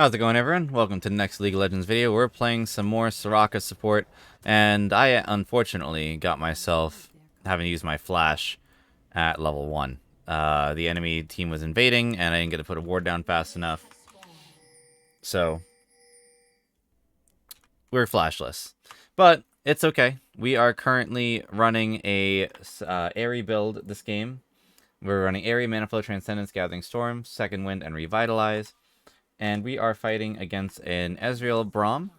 How's it going, everyone? Welcome to the next League of Legends video. We're playing some more Soraka support, and I unfortunately got myself having to use my flash at level 1. The enemy team was invading, and I didn't get to put a ward down fast enough, so we're flashless. But it's okay. We are currently running a Aery build this game. We're running Aery, Mana Flow, Transcendence, Gathering Storm, Second Wind, and Revitalize. And we are fighting against an Ezreal Braum,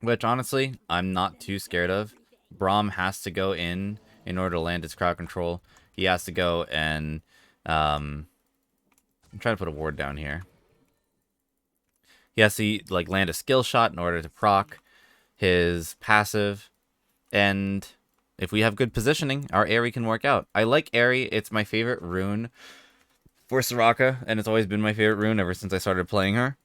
which honestly, I'm not too scared of. Braum has to go in order to land his crowd control. He has to go and I'm trying to put a ward down here. He has to land a skill shot in order to proc his passive, and if we have good positioning, our Aery can work out. I like Aery. It's my favorite rune for Soraka, and it's always been my favorite rune ever since I started playing her.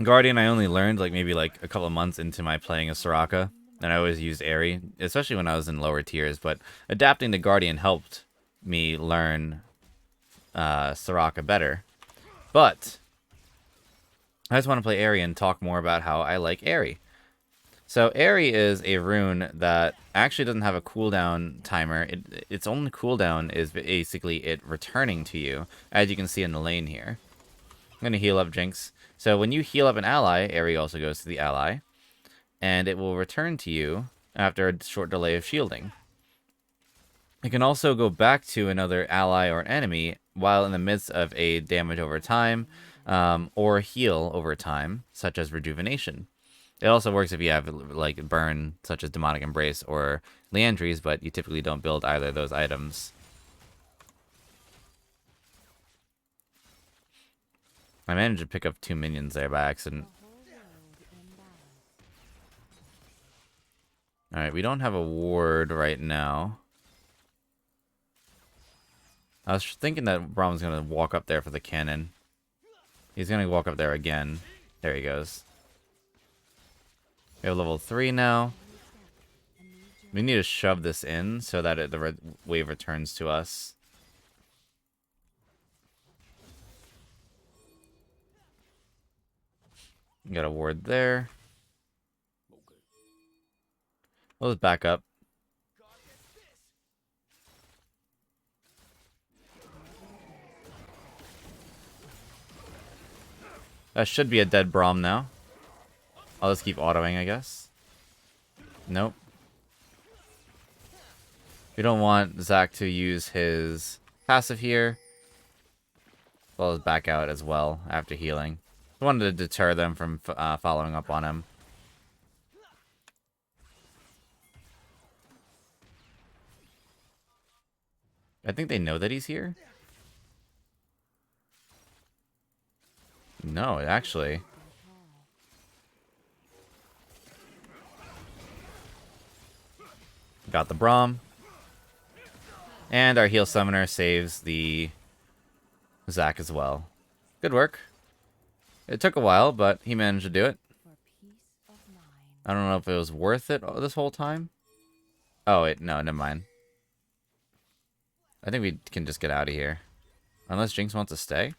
Guardian, I only learned maybe a couple of months into my playing as Soraka, and I always used Aery, especially when I was in lower tiers, but adapting to Guardian helped me learn Soraka better. But I just want to play Aery and talk more about how I like Aery. So Aery is a rune that actually doesn't have a cooldown timer. Its only cooldown is basically it returning to you, as you can see in the lane here. I'm going to heal up Jinx. So when you heal up an ally, Aery also goes to the ally, and it will return to you after a short delay of shielding. It can also go back to another ally or enemy while in the midst of a damage over time, or heal over time, such as rejuvenation. It also works if you have burn, such as Demonic Embrace or Liandry's, but you typically don't build either of those items. I managed to pick up 2 minions there by accident. Alright, we don't have a ward right now. I was thinking that Braum's going to walk up there for the cannon. He's going to walk up there again. There he goes. We have level 3 now. We need to shove this in so that the wave returns to us. Got a ward there. We'll just back up. That should be a dead Braum now. I'll just keep autoing, I guess. Nope. We don't want Zach to use his passive here. As well as back out as well after healing. I wanted to deter them from following up on him. I think they know that he's here. No, actually. Got the Braum. And our heal summoner saves the Zac as well. Good work. It took a while, but he managed to do it. I don't know if it was worth it this whole time. Oh, wait, no, never mind. I think we can just get out of here. Unless Jinx wants to stay.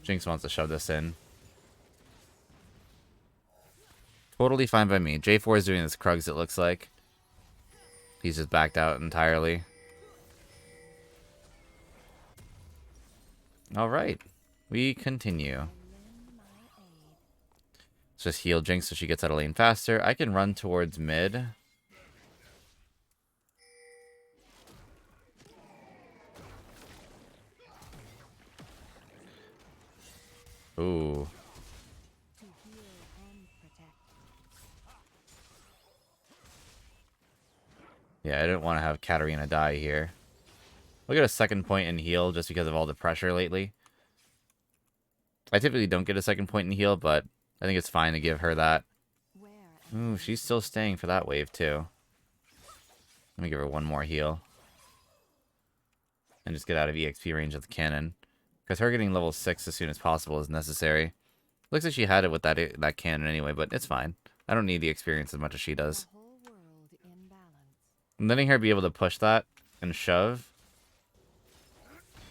Jinx wants to shove this in. Totally fine by me. J4 is doing this Krugs, it looks like. He's just backed out entirely. Alright. We continue. Let's just heal Jinx so she gets out of lane faster. I can run towards mid. Ooh. Yeah, I didn't want to have Katarina die here. We'll get a second point in heal just because of all the pressure lately. I typically don't get a second point in heal, but I think it's fine to give her that. Ooh, she's still staying for that wave too. Let me give her one more heal. And just get out of EXP range of the cannon. Because her getting level 6 as soon as possible is necessary. Looks like she had it with that cannon anyway, but it's fine. I don't need the experience as much as she does. And letting her be able to push that and shove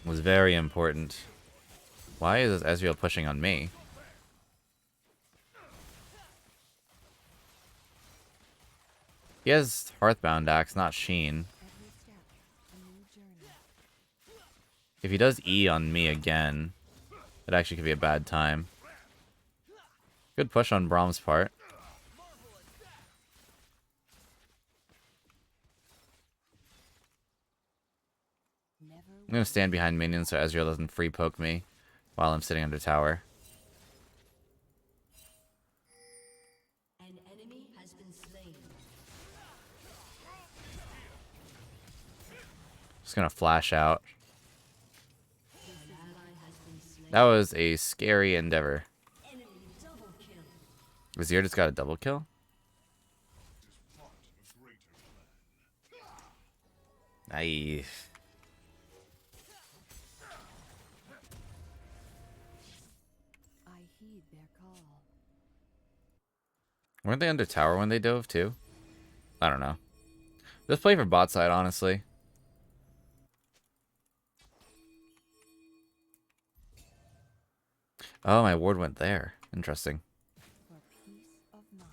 was very important. Why is Ezreal pushing on me? He has Hearthbound Axe, not Sheen. If he does E on me again, it actually could be a bad time. Good push on Braum's part. I'm going to stand behind minions so Ezreal doesn't free poke me while I'm sitting under tower. An enemy has been slain. Just going to flash out. An ally has been slain. That was a scary endeavor. Enemy double kill. Vizier just got a double kill? Nice. I heed their call. Weren't they under tower when they dove too? I don't know. Just play for bot side, honestly. Oh, my ward went there. Interesting. For peace of mind.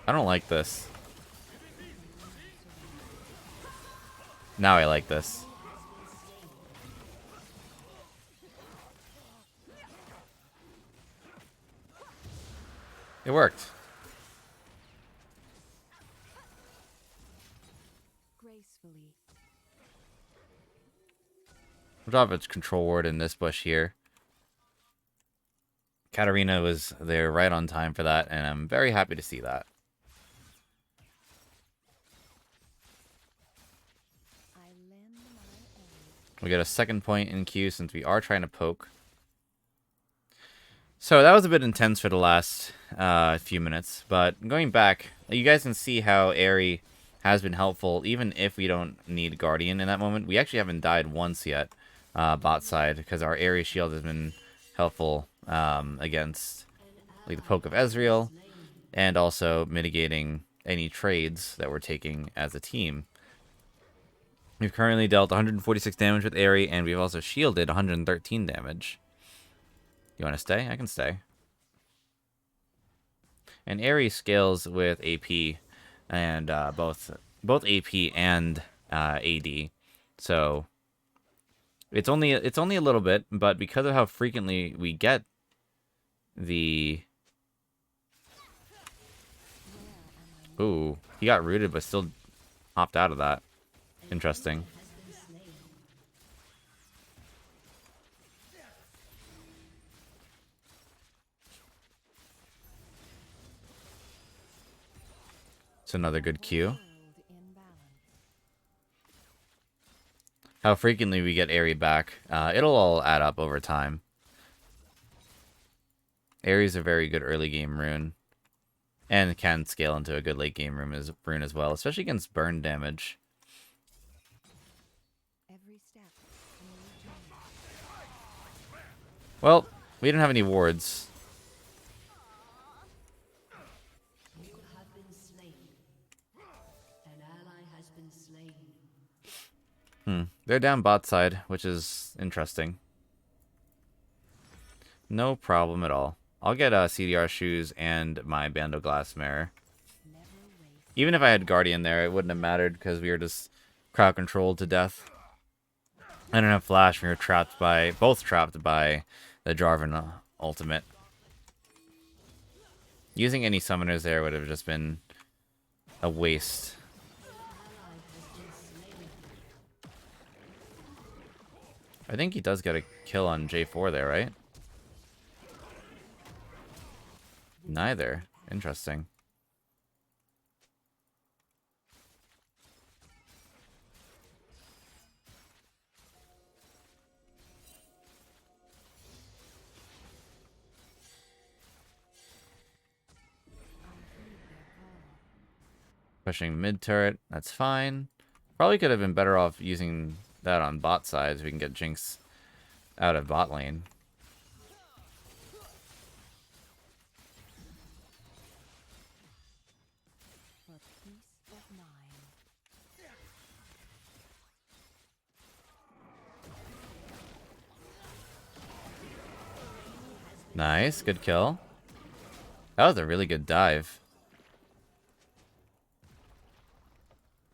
I don't like this. Now I like this. It worked. Gracefully. We'll drop its control ward in this bush here. Katarina was there right on time for that, and I'm very happy to see that. I lend my aid. We get a second point in queue since we are trying to poke. So that was a bit intense for the last few minutes, but going back, you guys can see how Aery has been helpful, even if we don't need Guardian in that moment. We actually haven't died once yet, bot side, because our Aery shield has been helpful against like the poke of Ezreal, and also mitigating any trades that we're taking as a team. We've currently dealt 146 damage with Aery, and we've also shielded 113 damage. You want to stay? I can stay. And Aery scales with AP, and both AP and AD. So it's only a little bit, but because of how frequently we get the ooh, he got rooted but still hopped out of that. Interesting. It's another good Q. World in balance. How frequently we get Aery back, it'll all add up over time. Aery's a very good early game rune, and can scale into a good late game rune as well, especially against burn damage. Every step. A new journey. Well, we didn't have any wards. You have been slain. An ally has been slain. They're down bot side, which is interesting. No problem at all. I'll get CDR shoes and my Bando Glass Mirror. Never waste. Even if I had Guardian there, it wouldn't have mattered because we were just crowd controlled to death. I don't have Flash. We were both trapped by the Jarvan ultimate. Using any summoners there would have just been a waste. I think he does get a kill on J4 there, right? Neither. Interesting. Pushing mid turret, that's fine. Probably could have been better off using that on bot side so we can get Jinx out of bot lane. For peace of mind. Nice, good kill. That was a really good dive.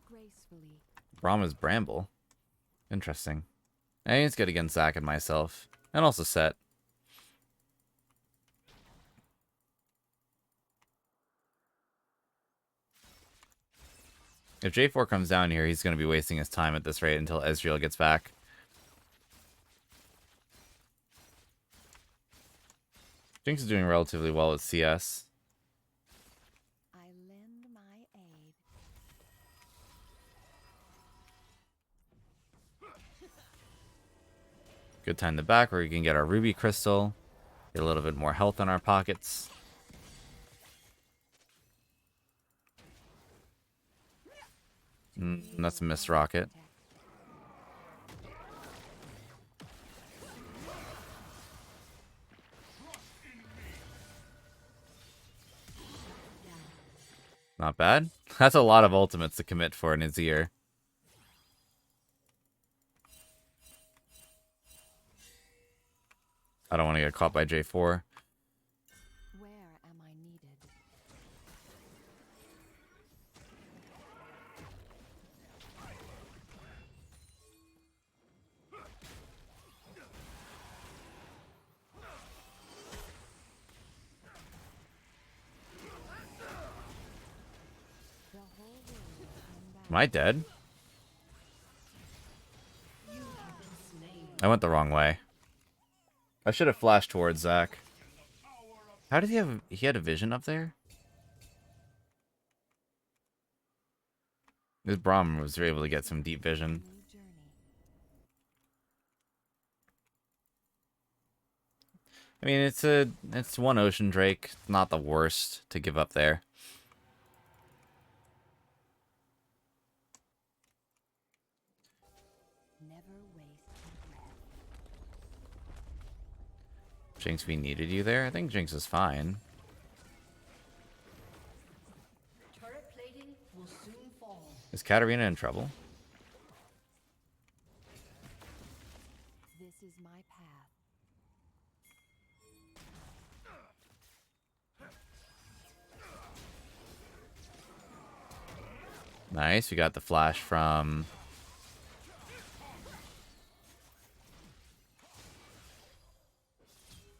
Gracefully. Braum is Bramble. Interesting. I think it's good against Zac and myself. And also Set. If J4 comes down here, he's going to be wasting his time at this rate until Ezreal gets back. Jinx is doing relatively well with CS. I lend my aid. Good time to back where we can get our Ruby Crystal. Get a little bit more health in our pockets. That's a missed rocket. Not bad. That's a lot of ultimates to commit for an Azir. I don't want to get caught by J4. Where am I needed? The whole world Am I dead? you have been slain. I went the wrong way. I should have flashed towards Zac. How did he have... He had a vision up there? This Braum was able to get some deep vision. New journey. I mean, it's one Ocean Drake. Not the worst to give up there. Never waste a breath. Jinx, we needed you there? I think Jinx is fine. Turret plating will soon fall. Is Katarina in trouble? This is my path. Nice, we got the flash from...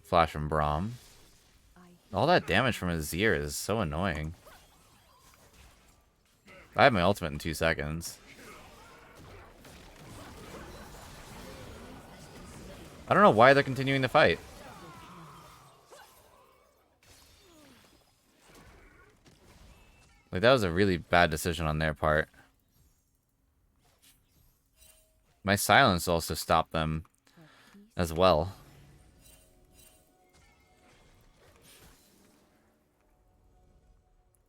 Flash from Braum. All that damage from his Azir is so annoying. I have my ultimate in 2 seconds. I don't know why they're continuing the fight. Like, that was a really bad decision on their part. My silence also stopped them as well.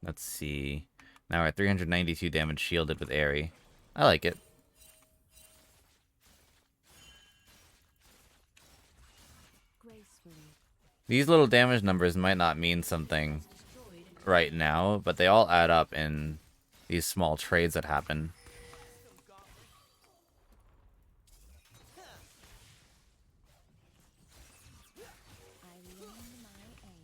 Let's see. Now we're at 392 damage shielded with Aery. I like it. Gracefully. These little damage numbers might not mean something right now, but they all add up in these small trades that happen. I lend my aid.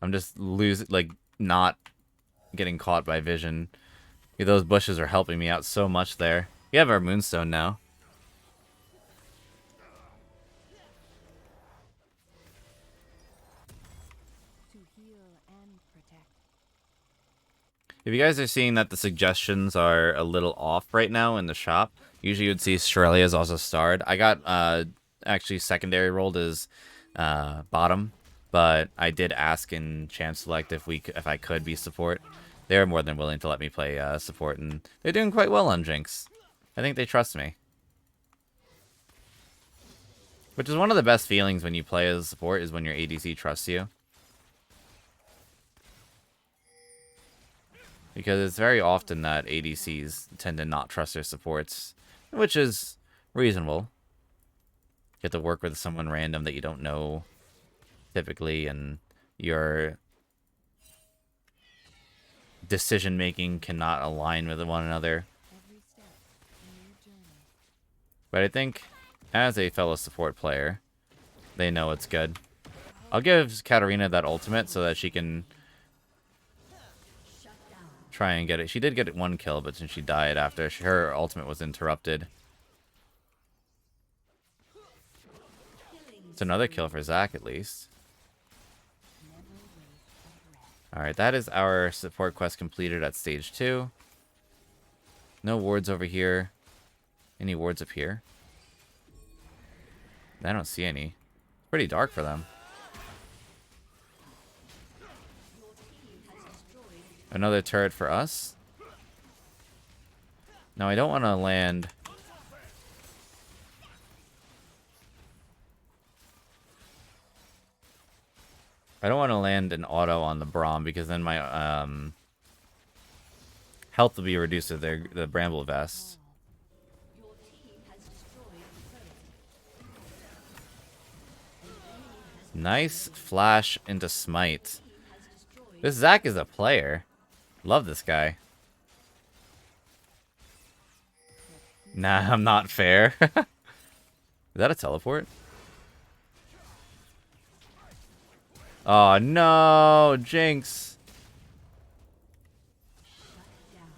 I'm just not getting caught by vision. Those bushes are helping me out so much there. We have our Moonstone now. To heal and protect. If you guys are seeing that the suggestions are a little off right now in the shop, usually you would see Australia's also starred. I got actually secondary rolled as bottom, but I did ask in Champ Select if I could be support. They're more than willing to let me play support, and they're doing quite well on Jinx. I think they trust me. Which is one of the best feelings when you play as a support, is when your ADC trusts you. Because it's very often that ADCs tend to not trust their supports, which is reasonable. You have to work with someone random that you don't know typically, and your decision making cannot align with one another. But I think as a fellow support player, they know it's good. I'll give Katarina that ultimate so that she can try and get it. She did get one kill, but since she died after her ultimate was interrupted. It's another kill for Zac at least. Alright, that is our support quest completed at stage 2. No wards over here. Any wards up here? I don't see any. It's pretty dark for them. Another turret for us. Now I don't want to land... I don't want to land an auto on the Braum because then my health will be reduced to the Bramble Vest. Nice flash into Smite. This Zac is a player. Love this guy. Nah, I'm not fair. Is that a teleport? Oh no, Jinx.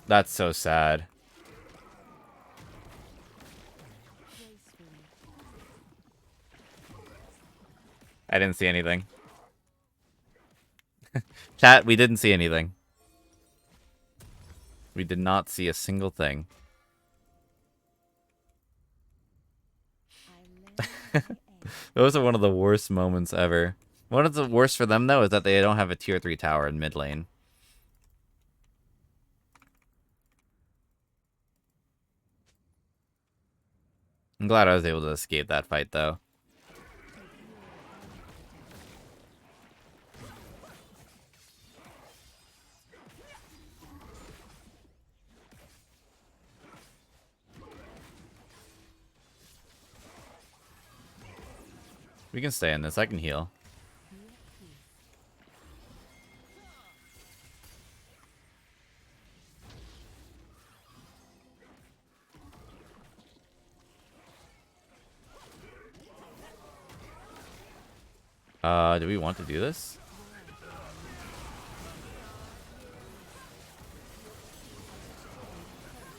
That's so sad. I didn't see anything. Chat, we didn't see anything. We did not see a single thing. Those are one of the worst moments ever. One of the worst for them, though, is that they don't have a tier 3 tower in mid lane. I'm glad I was able to escape that fight, though. We can stay in this. I can heal. Do we want to do this?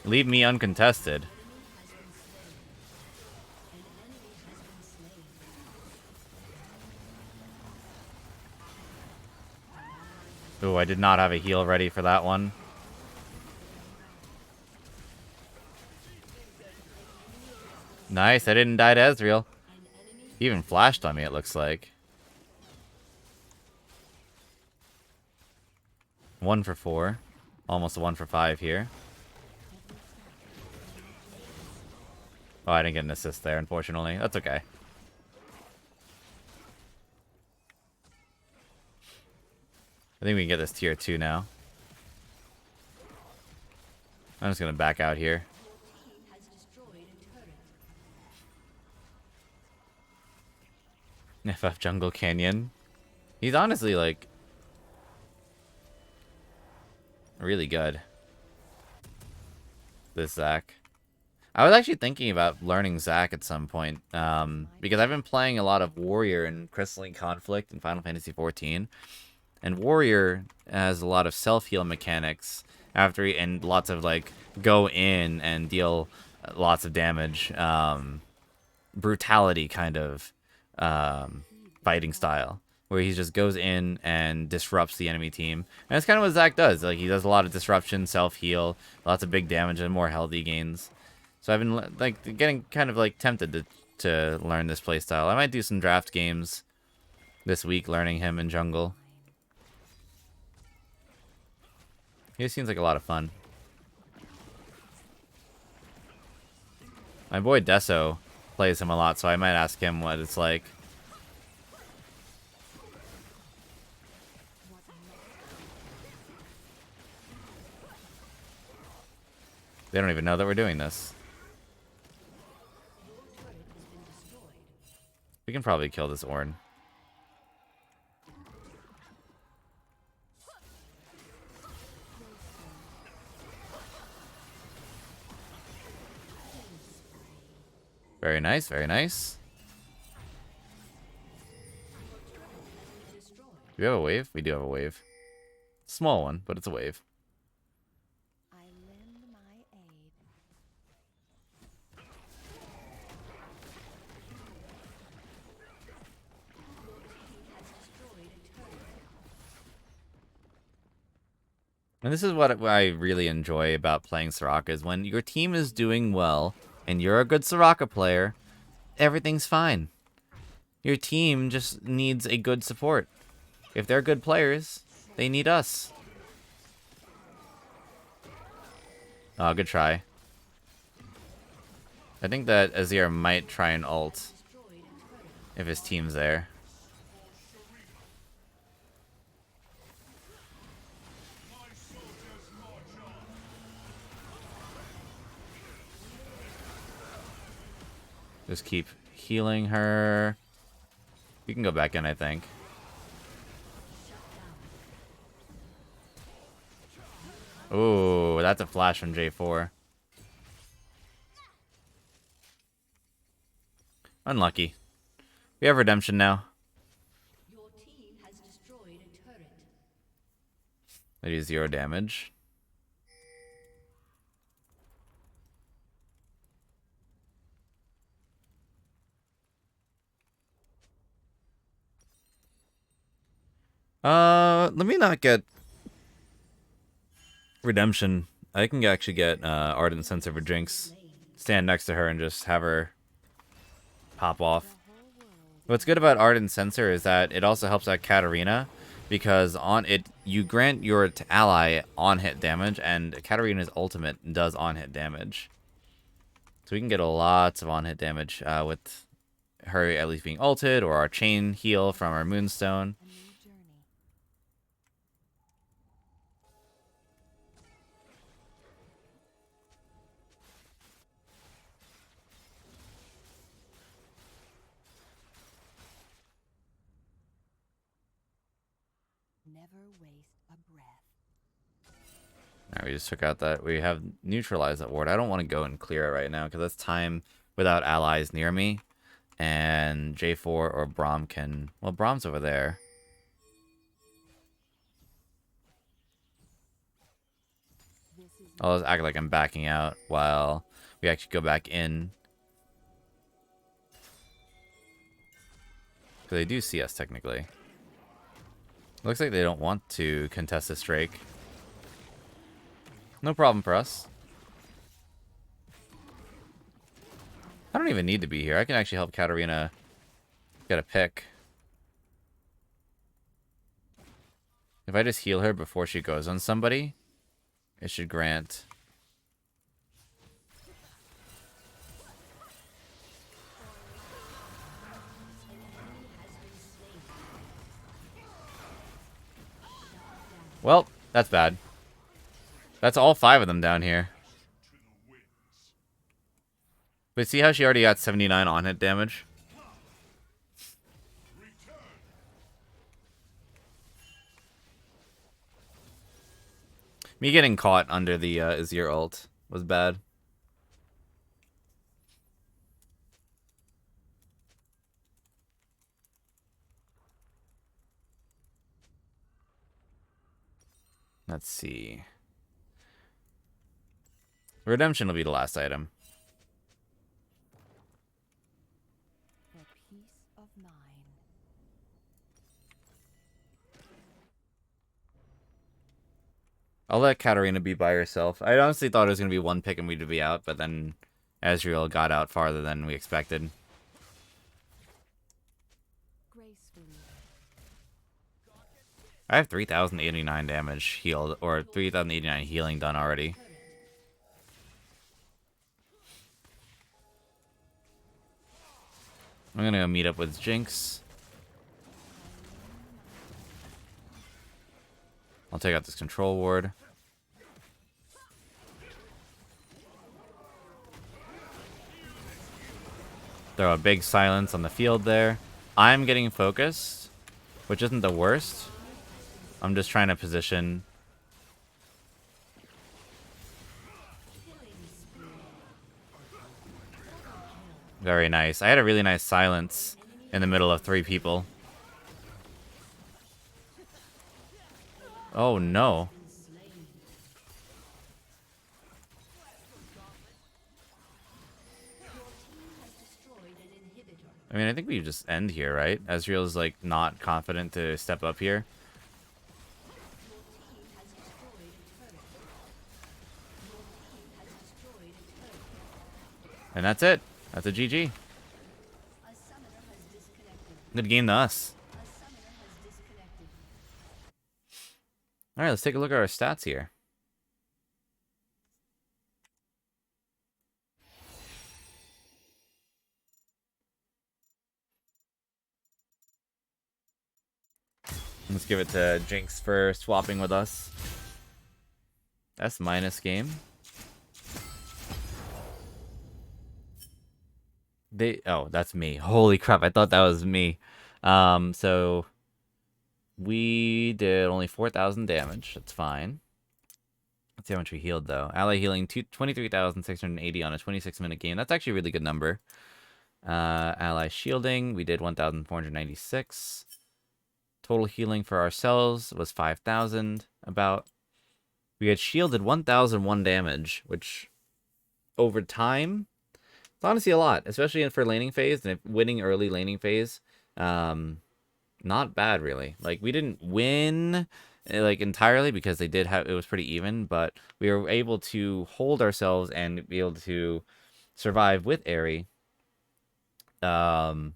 Leave me uncontested. Oh, I did not have a heal ready for that one. Nice, I didn't die to Ezreal. He even flashed on me, it looks like. 1 for 4. Almost a 1 for 5 here. Oh, I didn't get an assist there, unfortunately. That's okay. I think we can get this tier 2 now. I'm just going to back out here. FF Jungle Canyon. He's honestly, like, really good. This Zac. I was actually thinking about learning Zac at some point, because I've been playing a lot of Warrior and Crystalline Conflict in Final Fantasy XIV, and Warrior has a lot of self-heal mechanics and lots of, like, go in and deal lots of damage, brutality kind of fighting style, where he just goes in and disrupts the enemy team. And that's kind of what Zac does. Like, he does a lot of disruption, self-heal, lots of big damage, and more healthy gains. So I've been, like, getting kind of, like, tempted to learn this playstyle. I might do some draft games this week learning him in jungle. He seems like a lot of fun. My boy Deso plays him a lot, so I might ask him what it's like. They don't even know that we're doing this. We can probably kill this Ornn. Very nice, very nice. Do we have a wave? We do have a wave. Small one, but it's a wave. I lend my aid. And this is what I really enjoy about playing Soraka, is when your team is doing well and you're a good Soraka player, everything's fine. Your team just needs a good support. If they're good players, they need us. Oh, good try. I think that Aery might try and ult if his team's there. Just keep healing her. You can go back in, I think. Ooh, that's a flash from J4. Unlucky. We have redemption now. Your team has destroyed a turret. I do 0 damage. Let me not get redemption. I can actually get Ardent Sensor for Jinx. Stand next to her and just have her pop off. What's good about Ardent Sensor is that it also helps out Katarina, because on it you grant your ally on-hit damage, and Katarina's ultimate does on-hit damage. So we can get lots of on-hit damage with her at least being ulted, or our chain heal from our Moonstone. A new journey. Never waste a breath. Alright, we just took out that. We have neutralized that ward. I don't want to go and clear it right now, because that's time without allies near me. And J4 or Braum can... Well, Braum's over there. I'll just act like I'm backing out while we actually go back in. Because they do see us, technically. Looks like they don't want to contest this Drake. No problem for us. I don't even need to be here. I can actually help Katarina get a pick. If I just heal her before she goes on somebody, it should grant. Well, that's bad. That's all 5 of them down here. But see how she already got 79 on-hit damage? Me getting caught under the Aery ult was bad. Let's see. Redemption will be the last item. For peace of mind. I'll let Katarina be by herself. I honestly thought it was going to be one pick and we'd be out, but then Ezreal got out farther than we expected. Gracefully. I have 3,089 damage healed, or 3,089 healing done already. I'm going to go meet up with Jinx. I'll take out this control ward. Throw a big silence on the field there. I'm getting focused, which isn't the worst. I'm just trying to position. Very nice. I had a really nice silence in the middle of 3 people. Oh no. I mean, I think we just end here, right? Ezreal's like not confident to step up here. And that's it. That's a GG. Good game to us. Alright, let's take a look at our stats here. Let's give it to Jinx for swapping with us. S minus game. Oh, that's me. Holy crap, I thought that was me. So we did only 4,000 damage. That's fine. Let's see how much we healed though. Ally healing 23,680 on a 26-minute game. That's actually a really good number. Ally shielding, we did 1,496. Total healing for ourselves was 5,000 about. We had shielded 1,001 damage, which over time, it's honestly a lot, especially for laning phase and winning early laning phase. Not bad really. Like we didn't win like entirely because they did have, it was pretty even, but we were able to hold ourselves and be able to survive with Aery. And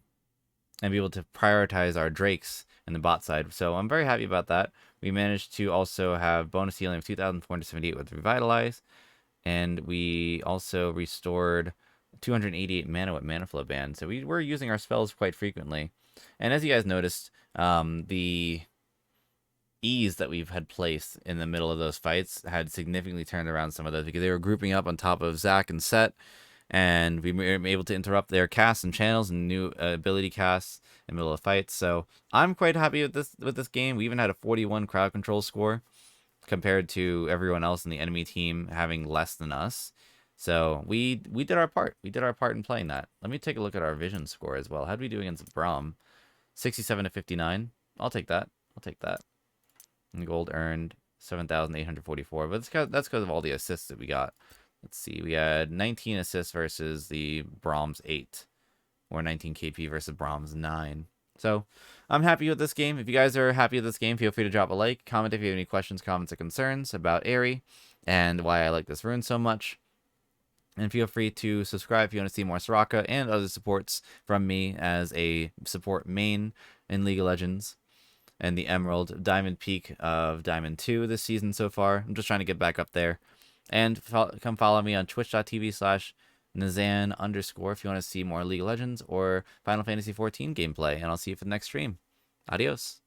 be able to prioritize our Drakes in the bot side. So I'm very happy about that. We managed to also have bonus healing of 2,478 with Revitalize. And we also restored 288 mana with Mana Flow Band. So we were using our spells quite frequently. And as you guys noticed, the ease that we've had placed in the middle of those fights had significantly turned around some of those because they were grouping up on top of Zac and Set. And we were able to interrupt their casts and channels and new ability casts in the middle of fights. So I'm quite happy with this game. We even had a 41 crowd control score compared to everyone else in the enemy team having less than us. So we did our part. We did our part in playing that. Let me take a look at our vision score as well. How did we do against Braum? 67 to 59. I'll take that. I'll take that. And gold earned 7,844. But that's because of all the assists that we got. Let's see. We had 19 assists versus the Brahms 8. Or 19 KP versus Brahms 9. So, I'm happy with this game. If you guys are happy with this game, feel free to drop a like. Comment if you have any questions, comments, or concerns about Aery. And why I like this rune so much. And feel free to subscribe if you want to see more Soraka and other supports from me as a support main in League of Legends. And the Emerald Diamond Peak of Diamond 2 this season so far. I'm just trying to get back up there. And come follow me on twitch.tv/Nazan_ if you want to see more League of Legends or Final Fantasy XIV gameplay. And I'll see you for the next stream. Adios.